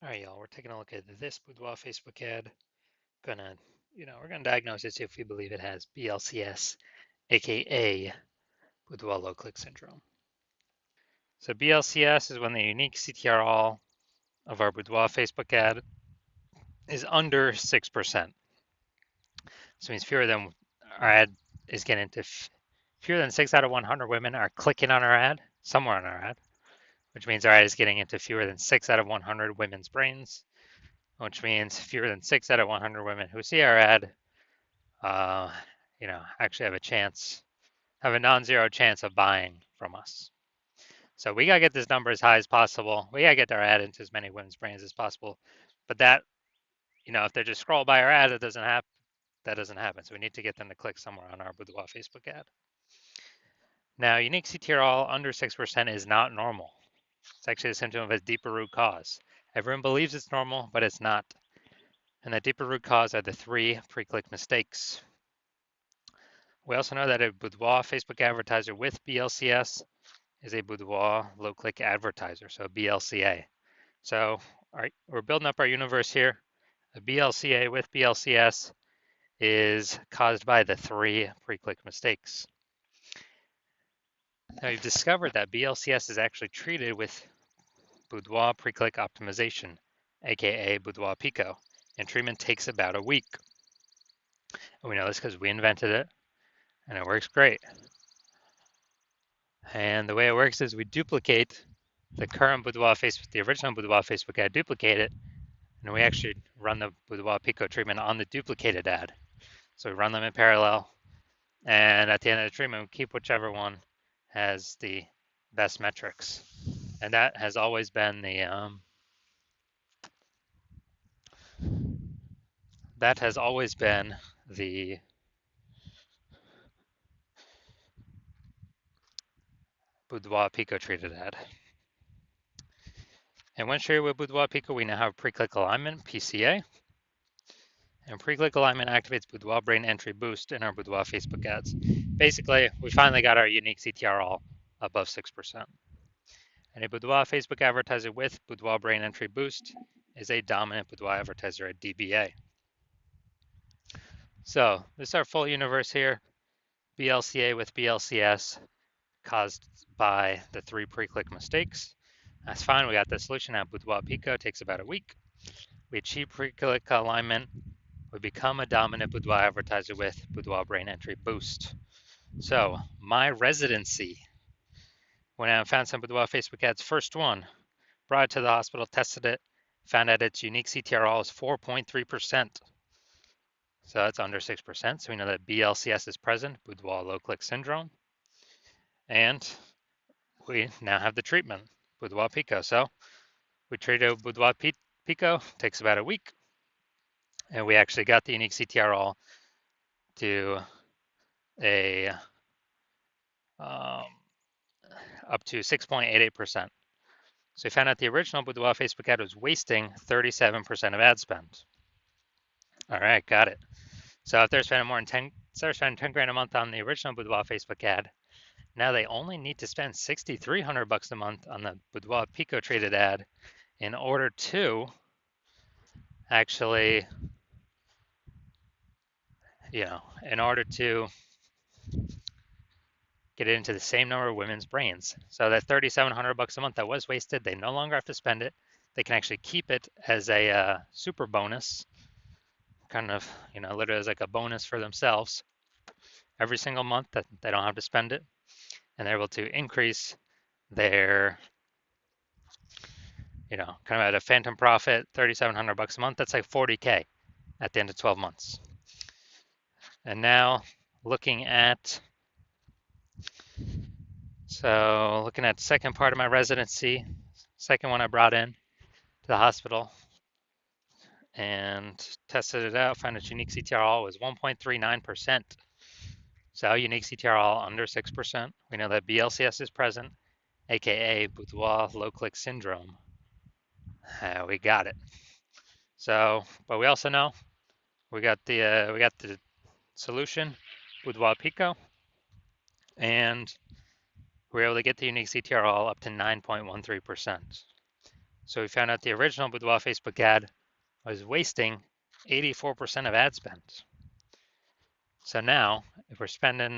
All right, y'all, we're taking a look at this Boudoir Facebook ad. We're gonna diagnose it, see if we believe it has BLCS, aka Boudoir low click syndrome. So BLCS is when the unique CTR of our Boudoir Facebook ad is under 6%. So it means fewer than our ad is getting to fewer than 6 out of 100 women are clicking on our ad, somewhere on our ad, which means our ad is getting into fewer than 6 out of 100 women's brains, which means fewer than 6 out of 100 women who see our ad uh, actually have a non-zero chance of buying from us. So we gotta get this number as high as possible. We gotta get our ad into as many women's brains as possible. But that, if they just scroll by our ad, it doesn't happen. That doesn't happen. So we need to get them to click somewhere on our Boudoir Facebook ad. Now, unique CTRL under 6% is not normal. It's actually a symptom of a deeper root cause. Everyone believes it's normal, but it's not. And the deeper root cause are the 3 pre-click mistakes. We also know that a Boudoir Facebook advertiser with BLCS is a Boudoir low-click advertiser, so BLCA. So, all right, we're building up our universe here. A BLCA with BLCS is caused by the 3 pre-click mistakes. Now, you've discovered that BLCS is actually treated with Boudoir pre-click optimization, aka Boudoir Pico, and treatment takes about a week. And we know this because we invented it, and it works great. And the way it works is we duplicate the current Boudoir Facebook, the original Boudoir Facebook ad, duplicate it, and we actually run the Boudoir Pico treatment on the duplicated ad. So we run them in parallel, and at the end of the treatment, we keep whichever one has the best metrics. And that has always been the Boudoir Pico treated ad. And when shared with Boudoir Pico, we now have pre-click alignment, PCA. And pre-click alignment activates Boudoir brain entry boost in our Boudoir Facebook ads. Basically, we finally got our unique CTR all above 6%. And a Boudoir Facebook advertiser with Boudoir brain entry boost is a dominant Boudoir advertiser at DBA. So this is our full universe here. BLCA with BLCS caused by the 3 pre-click mistakes. That's fine. We got the solution at Boudoir Pico. It takes about a week. We achieve pre-click alignment. We become a dominant Boudoir advertiser with Boudoir brain entry boost. So my residency, when I found some Boudoir Facebook ads, first one, brought it to the hospital, tested it, found out its unique CTRL is 4.3%. So that's under 6%. So we know that BLCS is present, Boudoir low click syndrome. And we now have the treatment, Boudoir Pico. So we treated Boudoir Pico, takes about a week. And we actually got the unique CTRL to a up to 6.88%. So we found out the original Boudoir Facebook ad was wasting 37% of ad spend. All right, got it. So if they're spending instead spending 10 grand a month on the original Boudoir Facebook ad, now they only need to spend $6,300 a month on the Boudoir Pico traded ad in order to actually, in order to get it into the same number of women's brains. So that $3,700 a month that was wasted, they no longer have to spend it. They can actually keep it as a super bonus, kind of, literally as like a bonus for themselves every single month that they don't have to spend it. And they're able to increase their, kind of at a phantom profit, $3,700 a month. That's like 40K at the end of 12 months. And now looking at second part of my residency, second one I brought in to the hospital and tested it out, found its unique CTRL was 1.39%. So unique CTRL under 6%. We know that BLCS is present, aka Boudoir low click syndrome. We got it. So, but we also know we got the solution, Boudoir Pico, and we were able to get the unique CTRL up to 9.13%. So we found out the original Boudoir Facebook ad was wasting 84% of ad spend. So now, if we're spending,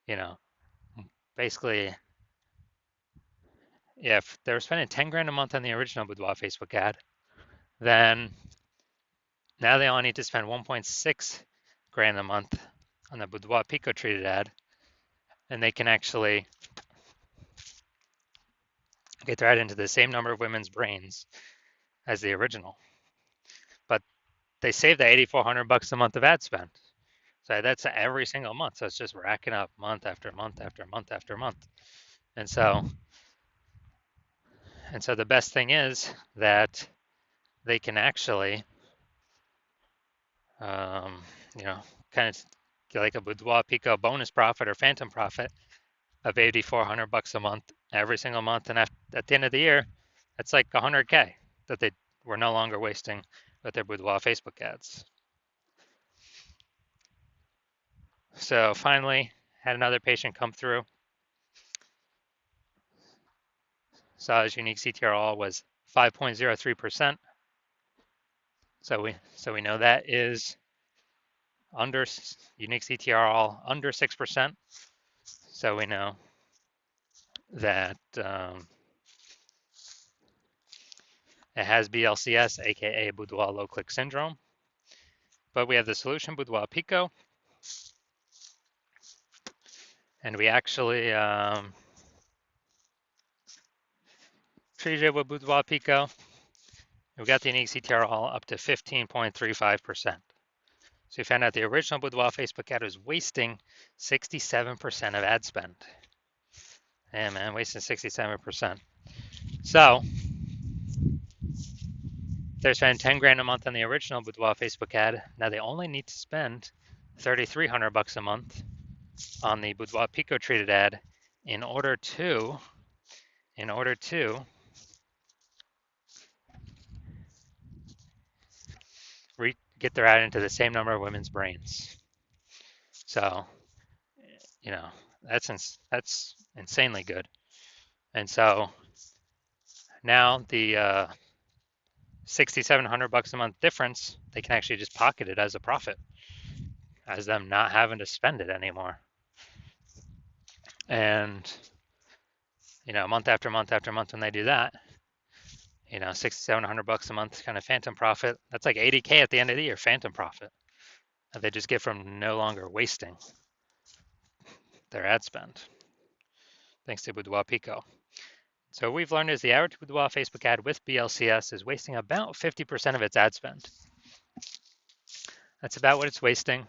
you know, basically, yeah, if they were spending 10 grand a month on the original Boudoir Facebook ad, then now they only need to spend 1.6 grand a month on the Boudoir Pico treated ad, and they can actually get their ad into the same number of women's brains as the original. But they save the 8,400 bucks a month of ad spend. So that's every single month. So it's just racking up month after month after month after month. And so the best thing is that they can actually, um, you know, kind of get like a Boudoir Pico bonus profit or phantom profit of 8,400 bucks a month every single month. And at the end of the year, that's like 100K that they were no longer wasting with their Boudoir Facebook ads. So finally, had another patient come through. Saw his unique CTRL was 5.03%. So we know that is under unique CTRL under 6%. So we know that it has BLCS, aka Boudoir low click syndrome. But we have the solution Boudoir Pico, and we actually treated it with Boudoir Pico. We got the unique CTRL up to 15.35%. So we found out the original Boudoir Facebook ad was wasting 67% of ad spend. Yeah, man, wasting 67%. So they're spending 10 grand a month on the original Boudoir Facebook ad. Now they only need to spend 3,300 bucks a month on the Boudoir Pico treated ad in order to get their ad into the same number of women's brains. So, you know, that's insanely good. And so now the 6,700 bucks a month difference, they can actually just pocket it as a profit, as them not having to spend it anymore. And month after month after month, when they do that, 6,700 bucks a month kind of phantom profit. That's like 80K at the end of the year, phantom profit that they just get from no longer wasting their ad spend, thanks to Boudoir Pico. So what we've learned is the average Boudoir Facebook ad with BLCS is wasting about 50% of its ad spend. That's about what it's wasting.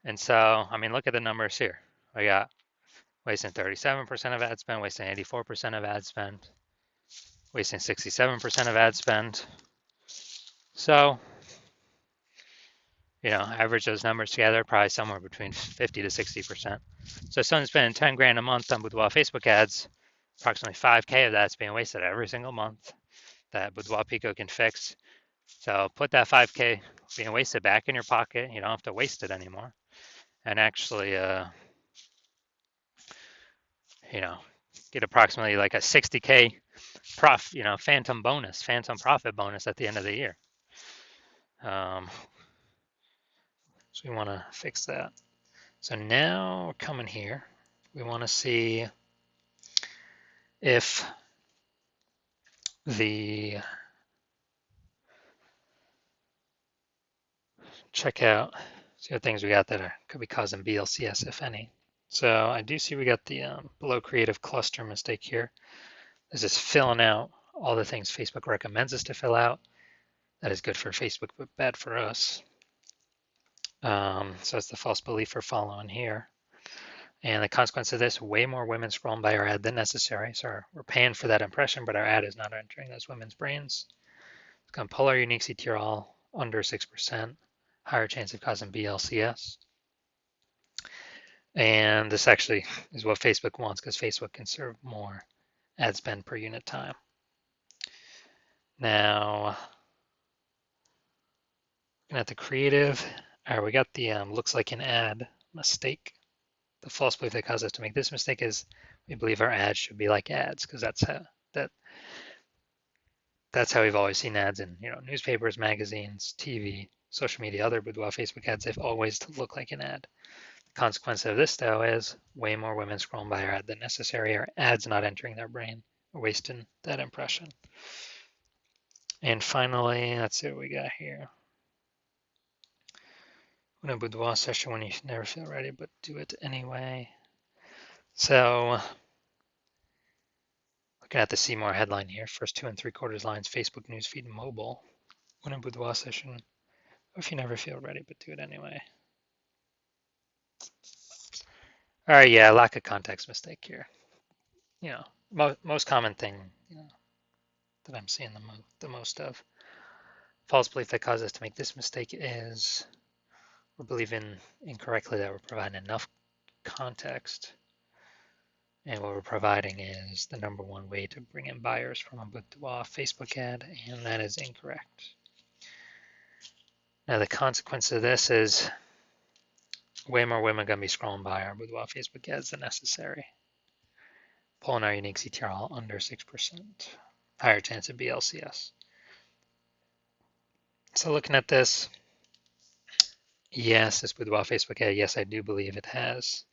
And so, I mean, look at the numbers here. We got wasting 37% of ad spend, wasting 84% of ad spend, wasting 67% of ad spend. So, average those numbers together, probably somewhere between 50 to 60%. So someone's spending 10 grand a month on Boudoir Facebook ads, approximately 5K of that's being wasted every single month that Boudoir Pico can fix. So put that 5K being wasted back in your pocket. You don't have to waste it anymore. And actually, get approximately like a 60K phantom profit bonus at the end of the year. So we want to fix that. So now we're coming here. We want to see if the checkout, see what things we got that could be causing BLCS, if any. So I do see we got the below creative cluster mistake here. This is filling out all the things Facebook recommends us to fill out. That is good for Facebook, but bad for us. So it's the false belief we're following here. And the consequence of this, way more women scrolling by our ad than necessary. So we're paying for that impression, but our ad is not entering those women's brains. It's going to pull our unique CTRL under 6%, higher chance of causing BLCS. And this actually is what Facebook wants, because Facebook can serve more ad spend per unit time. Now, looking at the creative, all right, we got the looks like an ad mistake. The false belief that caused us to make this mistake is we believe our ads should be like ads, because that's how that's how we've always seen ads in, newspapers, magazines, TV, social media, other boudoir Facebook ads. They've always looked like an ad. The consequence of this, though, is way more women scrolling by our ad than necessary. Our ads not entering their brain, wasting that impression. And finally, let's see what we got here. In a boudoir session when you never feel ready, but do it anyway. So, looking at the See More headline here, first 2 3/4 lines, Facebook newsfeed mobile. When a boudoir session, if you never feel ready, but do it anyway. All right, yeah, lack of context mistake here. Most common thing, that I'm seeing the most of. False belief that causes us to make this mistake is we're believing incorrectly that we're providing enough context. And what we're providing is the #1 way to bring in buyers from a boudoir Facebook ad, and that is incorrect. Now, the consequence of this is way more women are going to be scrolling by our boudoir Facebook ads than necessary. Pulling our unique CTR under 6%. Higher chance of BLCS. So looking at this, yes, this boudoir Facebook ad, yes, I do believe it has.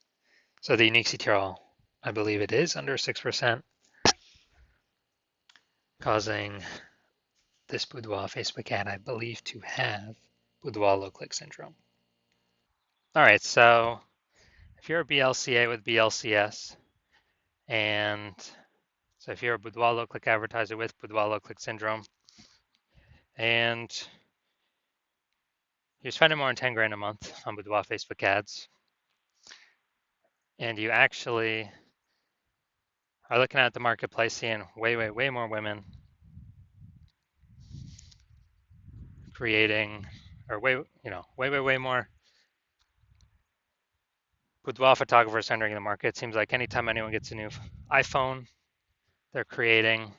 So the unique CTR, I believe it is under 6%, causing this boudoir Facebook ad, I believe, to have boudoir low click syndrome. All right, so if you're a BLCA with BLCS, and so if you're a boudoir low click advertiser with boudoir low click syndrome, and you're spending more than 10 grand a month on boudoir Facebook ads, and you actually are looking at the marketplace, seeing way more women creating, or way more boudoir photographers entering the market. It seems like anytime anyone gets a new iPhone, they're creating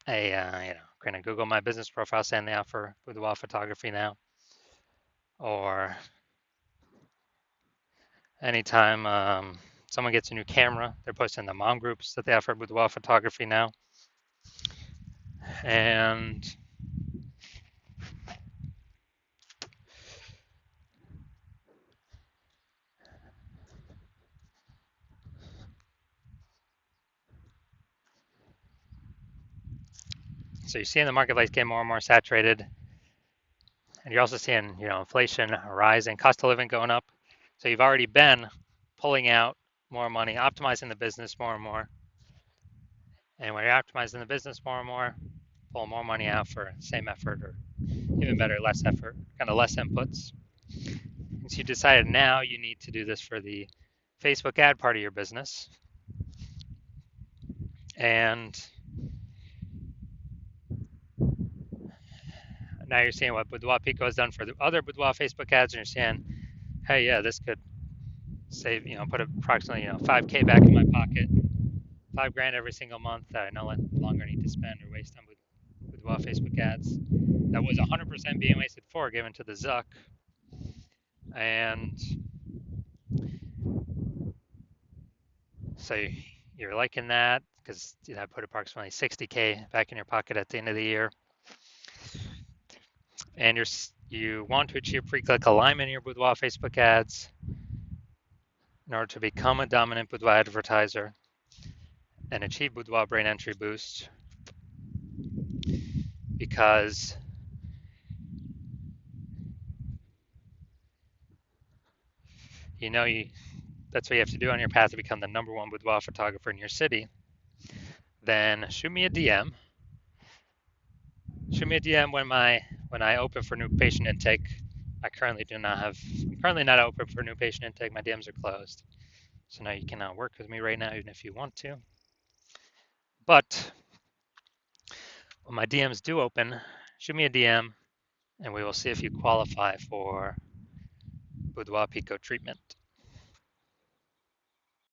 kind of Google My Business profile saying they offer boudoir photography now. Or anytime someone gets a new camera, they're posting in the mom groups that they offer boudoir photography now. And so you're seeing the marketplace get more and more saturated. And you're also seeing, inflation rising, cost of living going up. So you've already been pulling out more money, optimizing the business more and more. And when you're optimizing the business more and more, pull more money out for same effort, or even better, less effort, kind of less inputs. And so you decided now you need to do this for the Facebook ad part of your business. And now you're seeing what Boudoir Pico has done for the other Boudoir Facebook ads, and you're saying, hey, yeah, this could save, put approximately, 5K back in my pocket, 5 grand every single month that I no longer need to spend or waste on Boudoir Facebook ads. That was 100% being wasted for given to the Zuck. And so you're liking that because I put approximately 60K back in your pocket at the end of the year. And you want to achieve pre-click alignment in your Boudoir Facebook ads in order to become a dominant boudoir advertiser and achieve boudoir brain entry boost, because that's what you have to do on your path to become the #1 boudoir photographer in your city. Then shoot me a DM. Shoot me a DM when I open for new patient intake. I'm currently not open for new patient intake. My DMs are closed. So now you cannot work with me right now, even if you want to. But when my DMs do open, shoot me a DM and we will see if you qualify for Boudoir Pico treatment.